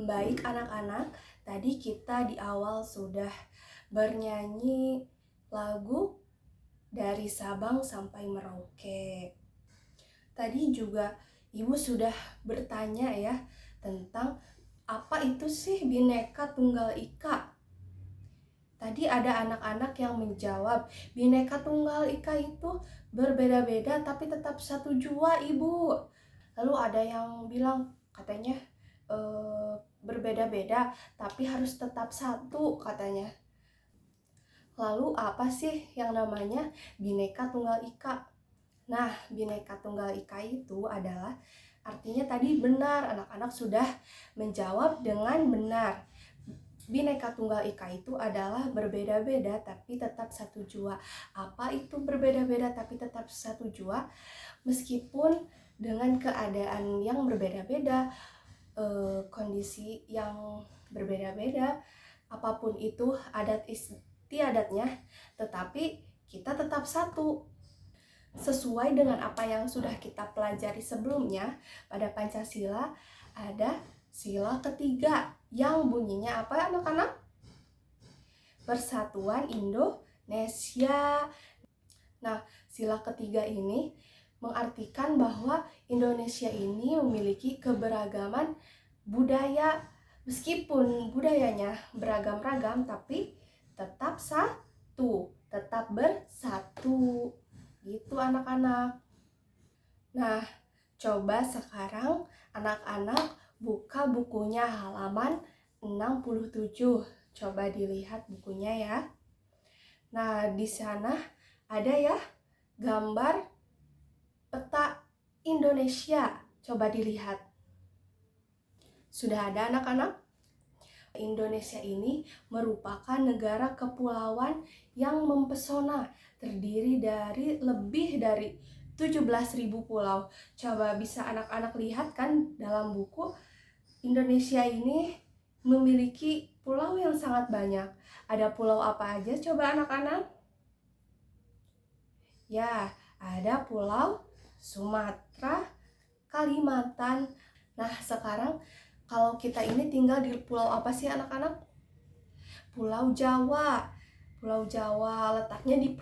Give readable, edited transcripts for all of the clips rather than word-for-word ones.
Baik anak-anak, tadi kita di awal sudah bernyanyi lagu dari Sabang sampai Merauke. Tadi juga Ibu sudah bertanya ya tentang apa itu sih Bhinneka Tunggal Ika. Tadi ada anak-anak yang menjawab, Bhinneka Tunggal Ika itu berbeda-beda tapi tetap satu jua, Ibu. Lalu ada yang bilang katanya berbeda-beda tapi harus tetap satu katanya. Lalu apa sih yang namanya Bhinneka Tunggal Ika? Nah, Bhinneka Tunggal Ika itu adalah artinya tadi benar, anak-anak sudah menjawab dengan benar. Bhinneka Tunggal Ika itu adalah berbeda-beda tapi tetap satu jua. Apa itu berbeda-beda tapi tetap satu jua? Meskipun dengan keadaan yang berbeda-beda, kondisi yang berbeda-beda, apapun itu adat istiadatnya, tetapi kita tetap satu. Sesuai dengan apa yang sudah kita pelajari sebelumnya, pada Pancasila ada sila ketiga yang bunyinya apa anak-anak? Persatuan Indonesia. Nah, sila ketiga ini mengartikan bahwa Indonesia ini memiliki keberagaman budaya. Meskipun budayanya beragam-ragam, tapi tetap satu, tetap bersatu. Gitu anak-anak. Nah, coba sekarang anak-anak buka bukunya halaman 67. Coba dilihat bukunya ya. Nah, di sana ada ya gambar peta Indonesia. Coba dilihat. Sudah ada anak-anak? Indonesia ini merupakan negara kepulauan yang mempesona, terdiri dari lebih dari 17.000 pulau. Coba bisa anak-anak lihat kan dalam buku, Indonesia ini memiliki pulau yang sangat banyak. Ada pulau apa aja coba anak-anak? Ya, ada pulau Sumatera, Kalimantan. Nah, sekarang kalau kita ini tinggal di pulau apa sih anak-anak? Pulau Jawa. Pulau Jawa letaknya di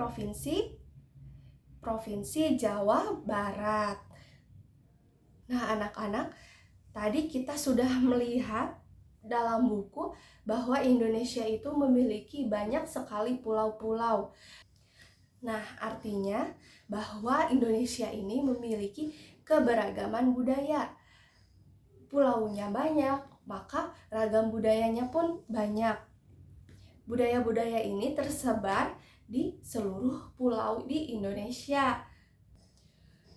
Provinsi Jawa Barat. Nah, anak-anak, tadi kita sudah melihat dalam buku bahwa Indonesia itu memiliki banyak sekali pulau-pulau. Nah, artinya bahwa Indonesia ini memiliki keberagaman budaya. Pulaunya banyak, maka ragam budayanya pun banyak. Budaya-budaya ini tersebar di seluruh pulau di Indonesia.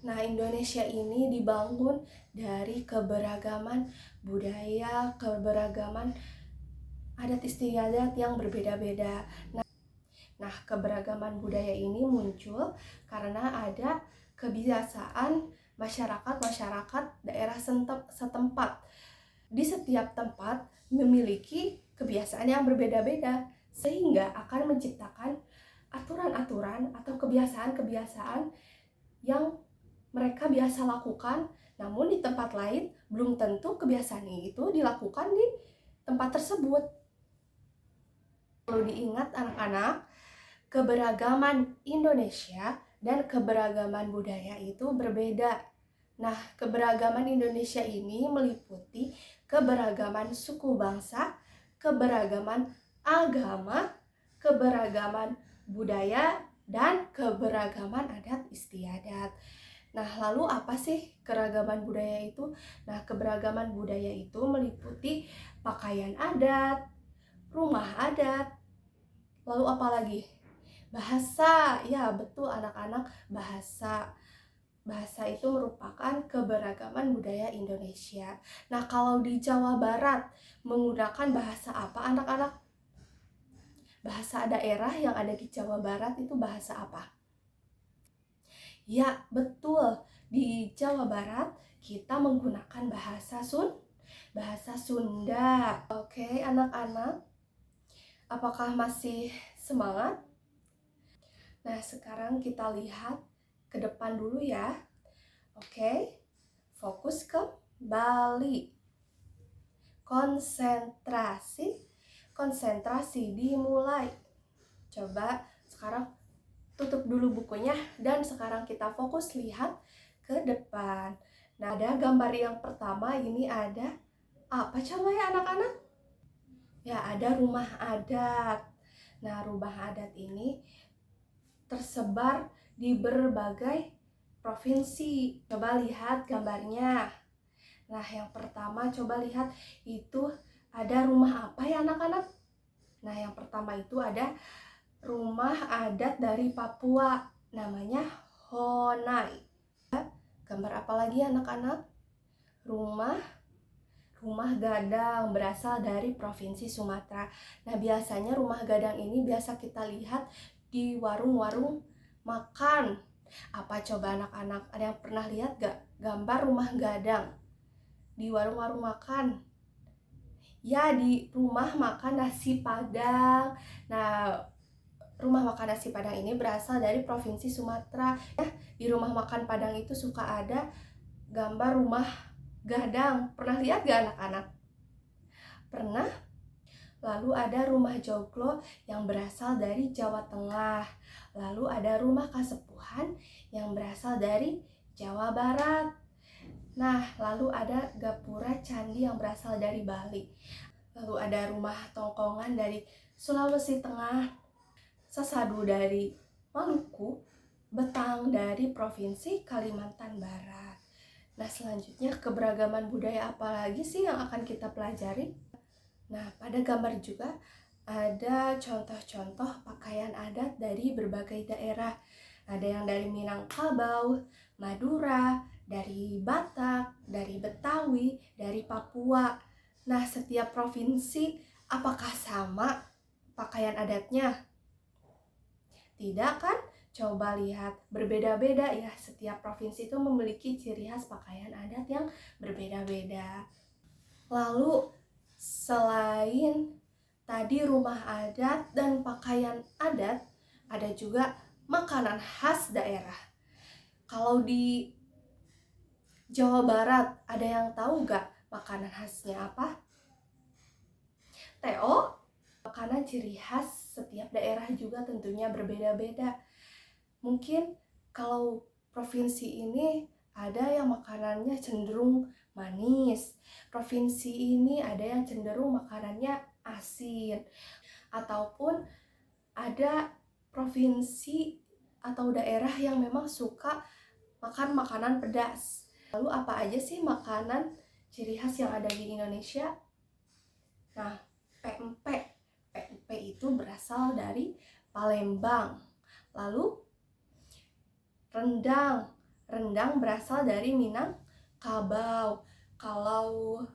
Nah, Indonesia ini dibangun dari keberagaman budaya, keberagaman adat istiadat yang berbeda-beda. Nah, keberagaman budaya ini muncul karena ada kebiasaan masyarakat daerah setempat. Di setiap tempat memiliki kebiasaan yang berbeda-beda, sehingga akan menciptakan aturan-aturan atau kebiasaan-kebiasaan yang mereka biasa lakukan, namun di tempat lain belum tentu kebiasaan itu dilakukan di tempat tersebut. Perlu diingat anak-anak, keberagaman Indonesia dan keberagaman budaya itu berbeda. Nah, keberagaman Indonesia ini meliputi keberagaman suku bangsa, keberagaman agama, keberagaman budaya, dan keberagaman adat istiadat. Nah, lalu apa sih keragaman budaya itu? Nah, keberagaman budaya itu meliputi pakaian adat, rumah adat, lalu apa lagi? Bahasa, ya betul anak-anak, bahasa. Bahasa itu merupakan keberagaman budaya Indonesia. Nah, kalau di Jawa Barat menggunakan bahasa apa anak-anak? Bahasa daerah yang ada di Jawa Barat itu bahasa apa? Ya, betul. Di Jawa Barat kita menggunakan bahasa Sunda. Oke, anak-anak. Apakah masih semangat? Nah, sekarang kita lihat ke depan dulu ya. Oke, fokus ke Bali. konsentrasi. Konsentrasi dimulai. Coba sekarang tutup dulu bukunya dan sekarang kita fokus lihat ke depan. Nah, ada gambar yang pertama ini ada apa coba ya anak-anak? Ya, ada rumah adat. Nah, rumah adat ini tersebar di berbagai provinsi. Coba lihat gambarnya. Nah, yang pertama coba lihat itu ada rumah apa ya anak-anak? Nah, yang pertama itu ada rumah adat dari Papua, namanya Honai. Gambar apa lagi anak-anak? Rumah gadang berasal dari provinsi Sumatera. Nah, biasanya rumah gadang ini biasa kita lihat di warung-warung makan. Apa coba anak-anak? Ada yang pernah lihat gak gambar rumah gadang di warung-warung makan? Ya, di rumah makan nasi Padang. Nah, rumah makan nasi Padang ini berasal dari provinsi Sumatera. Ya, di rumah makan Padang itu suka ada gambar rumah gadang. Pernah lihat gak anak-anak? Pernah? Lalu ada rumah joglo yang berasal dari Jawa Tengah. Lalu ada rumah kasepuhan yang berasal dari Jawa Barat. Nah, lalu ada gapura candi yang berasal dari Bali. Lalu ada rumah tongkongan dari Sulawesi Tengah, sesadu dari Maluku, betang dari Provinsi Kalimantan Barat. Nah, selanjutnya keberagaman budaya apa lagi sih yang akan kita pelajari? Nah, pada gambar juga ada contoh-contoh pakaian adat dari berbagai daerah. Ada yang dari Minangkabau, Madura, dari Batak, dari Betawi, dari Papua. Nah, setiap provinsi apakah sama pakaian adatnya? Tidak kan? Coba lihat, berbeda-beda ya. Setiap provinsi itu memiliki ciri khas pakaian adat yang berbeda-beda. Lalu, selain tadi rumah adat dan pakaian adat, ada juga makanan khas daerah. Kalau di Jawa Barat, ada yang tahu gak makanan khasnya apa? Teo, makanan ciri khas setiap daerah juga tentunya berbeda-beda. Mungkin kalau provinsi ini ada yang makanannya cenderung manis, provinsi ini ada yang cenderung makanannya asin, ataupun ada provinsi atau daerah yang memang suka makan makanan pedas. Lalu apa aja sih makanan ciri khas yang ada di Indonesia? Nah, pempek. Pempek itu berasal dari Palembang. Lalu rendang. Rendang berasal dari Minangkabau. Lalu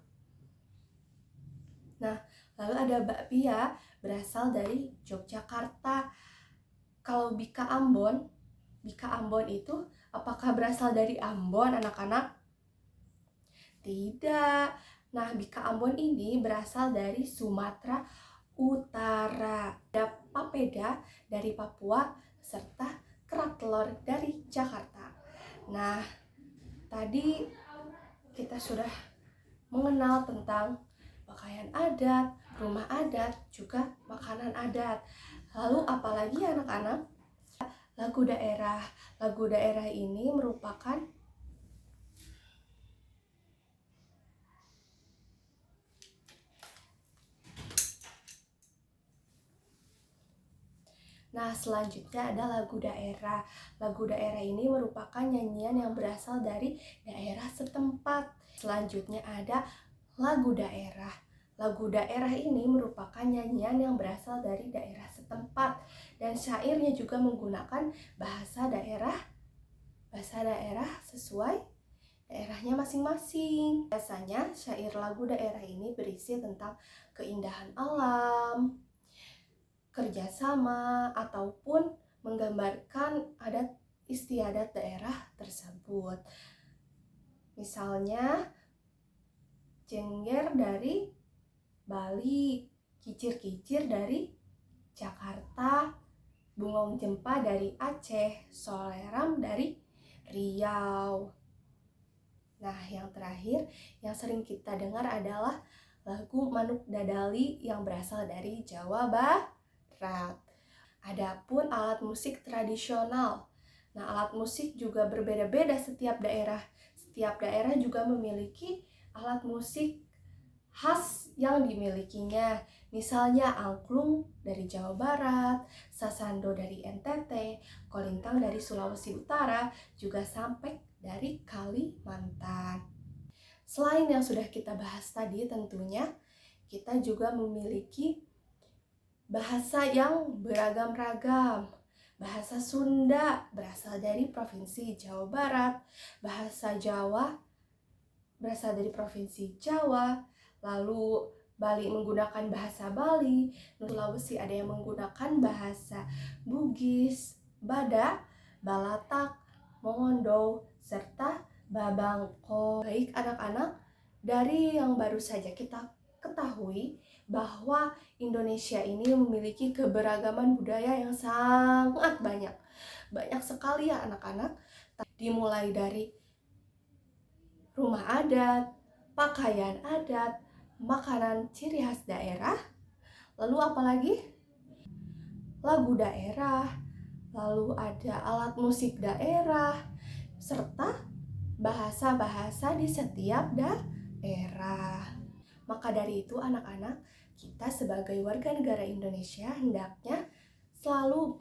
ada bakpia berasal dari Yogyakarta. Kalau Bika Ambon itu apakah berasal dari Ambon anak-anak? Tidak. Nah, Bika Ambon ini berasal dari Sumatera Utara. Ada papeda dari Papua serta kerak telur dari Jakarta. Nah, tadi kita sudah mengenal tentang pakaian adat, rumah adat, juga makanan adat. Lalu apalagi anak-anak? Lagu daerah. Lagu daerah ini merupakan Nah, selanjutnya ada lagu daerah. Lagu daerah ini merupakan nyanyian yang berasal dari daerah setempat. Selanjutnya ada lagu daerah. Lagu daerah ini merupakan nyanyian yang berasal dari daerah setempat dan syairnya juga menggunakan bahasa daerah sesuai daerahnya masing-masing. Biasanya syair lagu daerah ini berisi tentang keindahan alam, kerjasama, ataupun menggambarkan adat istiadat daerah tersebut. Misalnya, Jengger dari Bali, Kicir-kicir dari Jakarta, Bungong Jempa dari Aceh, Soleram dari Riau. Nah, yang terakhir yang sering kita dengar adalah lagu Manuk Dadali yang berasal dari Jawa Barat. Adapun alat musik tradisional. Nah, alat musik juga berbeda-beda setiap daerah. Setiap daerah juga memiliki alat musik khas yang dimilikinya. Misalnya angklung dari Jawa Barat, sasando dari NTT, kolintang dari Sulawesi Utara, juga sampek dari Kalimantan. Selain yang sudah kita bahas tadi, tentunya kita juga memiliki bahasa yang beragam-ragam. Bahasa Sunda berasal dari Provinsi Jawa Barat, bahasa Jawa berasal dari Provinsi Jawa, lalu Bali menggunakan bahasa Bali, Sulawesi ada yang menggunakan bahasa Bugis, Badak, Balatak, Mongondo, serta Babangko. Baik anak-anak, dari yang baru saja kita ketahui bahwa Indonesia ini memiliki keberagaman budaya yang sangat banyak. Banyak sekali ya anak-anak, dimulai dari rumah adat, pakaian adat, makanan ciri khas daerah, lalu apalagi lagu daerah, lalu ada alat musik daerah, serta bahasa-bahasa di setiap daerah. Maka dari itu anak-anak, kita sebagai warga negara Indonesia hendaknya selalu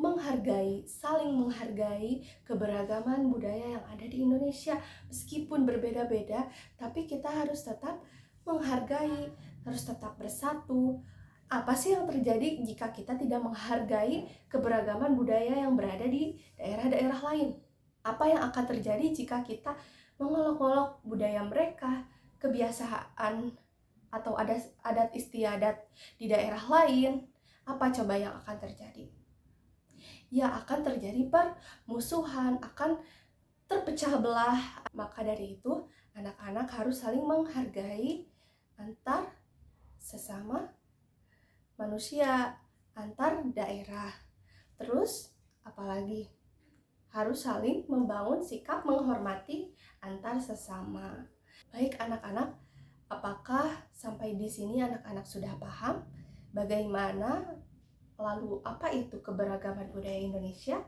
saling menghargai keberagaman budaya yang ada di Indonesia. Meskipun berbeda-beda, tapi kita harus tetap menghargai, harus tetap bersatu. Apa sih yang terjadi jika kita tidak menghargai keberagaman budaya yang berada di daerah-daerah lain? Apa yang akan terjadi jika kita mengolok-olok budaya mereka, kebiasaan atau adat istiadat di daerah lain? Apa coba yang akan terjadi? Ya, akan terjadi permusuhan, akan terpecah belah. Maka dari itu, anak-anak harus saling menghargai antar sesama manusia, antar daerah. Terus, apalagi harus saling membangun sikap menghormati antar sesama. Baik anak-anak, apakah sampai di sini anak-anak sudah paham bagaimana, lalu apa itu keberagaman budaya Indonesia?